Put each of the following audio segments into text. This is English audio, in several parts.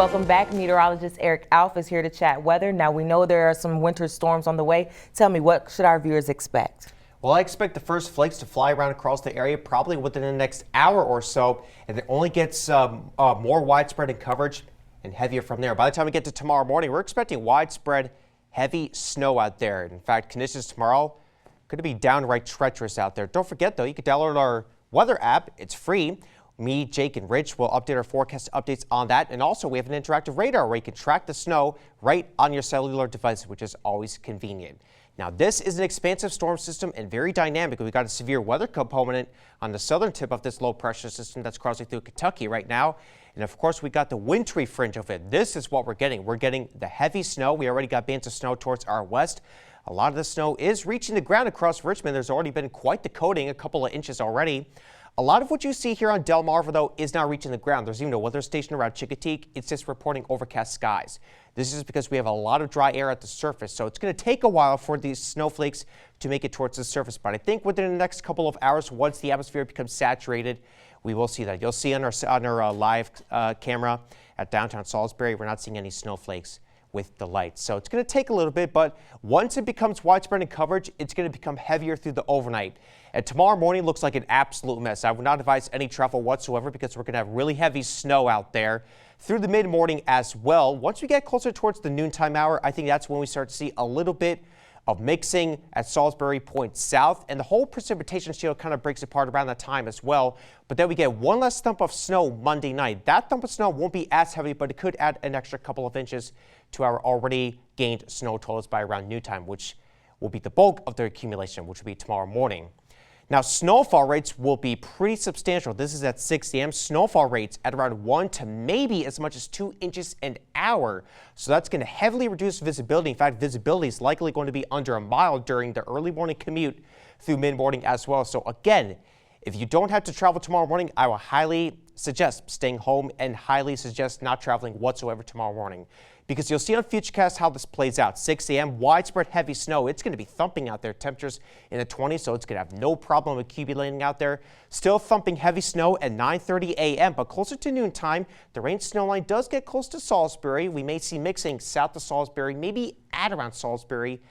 Welcome back. Meteorologist Eric Alf is here to chat weather. Now, we know there are some winter storms on the way. Tell me, what should our viewers expect? Well, I expect the first flakes to fly around across the area probably within the next hour or so, and it only gets more widespread in coverage and heavier from there. By the time we get to tomorrow morning, we're expecting widespread heavy snow out there. In fact, conditions tomorrow could be downright treacherous out there. Don't forget, though, you can download our weather app. It's free. Me, Jake, and Rich will update our forecast updates on that. And also, we have an interactive radar where you can track the snow right on your cellular device, which is always convenient. Now, this is an expansive storm system and very dynamic. We've got a severe weather component on the southern tip of this low pressure system that's crossing through Kentucky right now. And of course, we got the wintry fringe of it. This is what we're getting. We're getting the heavy snow. We already got bands of snow towards our west. A lot of the snow is reaching the ground across Richmond. There's already been quite the coating, a couple of inches already. A lot of what you see here on Delmarva, though, is now reaching the ground. There's even a weather station around Chincoteague. It's just reporting overcast skies. This is because we have a lot of dry air at the surface, so it's going to take a while for these snowflakes to make it towards the surface. But I think within the next couple of hours, once the atmosphere becomes saturated, we will see that. You'll see on our live camera at downtown Salisbury, we're not seeing any snowflakes with the lights. So it's going to take a little bit, but once it becomes widespread in coverage, it's going to become heavier through the overnight. And tomorrow morning looks like an absolute mess. I would not advise any travel whatsoever because we're going to have really heavy snow out there through the mid-morning as well. Once we get closer towards the noontime hour, I think that's when we start to see a little bit of mixing at Salisbury Point South, and the whole precipitation shield kind of breaks apart around that time as well. But then we get one less thump of snow Monday night. That thump of snow won't be as heavy, but it could add an extra couple of inches to our already gained snow totals by around noontime, which will be the bulk of the accumulation, which will be tomorrow morning. Now, snowfall rates will be pretty substantial. This is at 6 a.m. Snowfall rates at around 1 to maybe as much as 2 inches an hour. So that's going to heavily reduce visibility. In fact, visibility is likely going to be under a mile during the early morning commute through mid-morning as well. So again, if you don't have to travel tomorrow morning, I will highly suggest staying home and highly suggest not traveling whatsoever tomorrow morning. Because you'll see on Futurecast how this plays out. 6 a.m., widespread heavy snow. It's going to be thumping out there. Temperatures in the 20s, so it's going to have no problem accumulating out there. Still thumping heavy snow at 9:30 a.m., but closer to noontime, the rain snow line does get close to Salisbury. We may see mixing south of Salisbury, maybe at around Salisbury.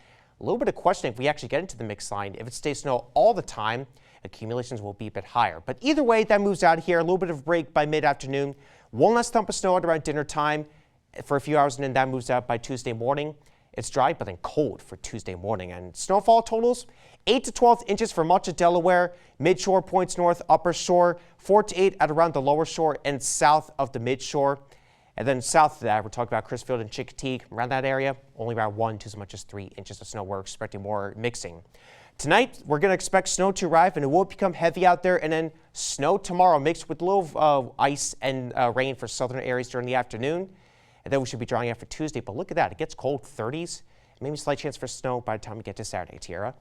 A little bit of questioning if we actually get into the mix line. If it stays snow all the time, accumulations will be a bit higher. But either way, that moves out here. A little bit of a break by mid-afternoon. One less thump of snow at around dinner time for a few hours, and then that moves out by Tuesday morning. It's dry, but then cold for Tuesday morning. And snowfall totals, 8 to 12 inches for much of Delaware, mid-shore points north, upper shore, 4 to 8 at around the lower shore and south of the mid-shore. And then south of that, we're talking about Crisfield and Chincoteague, around that area, only around 1 to as much as 3 inches of snow. We're expecting more mixing. Tonight, we're going to expect snow to arrive, and it will become heavy out there, and then snow tomorrow mixed with a little ice and rain for southern areas during the afternoon. And then we should be drying out for Tuesday. But look at that. It gets cold, 30s. Maybe a slight chance for snow by the time we get to Saturday. Tierra?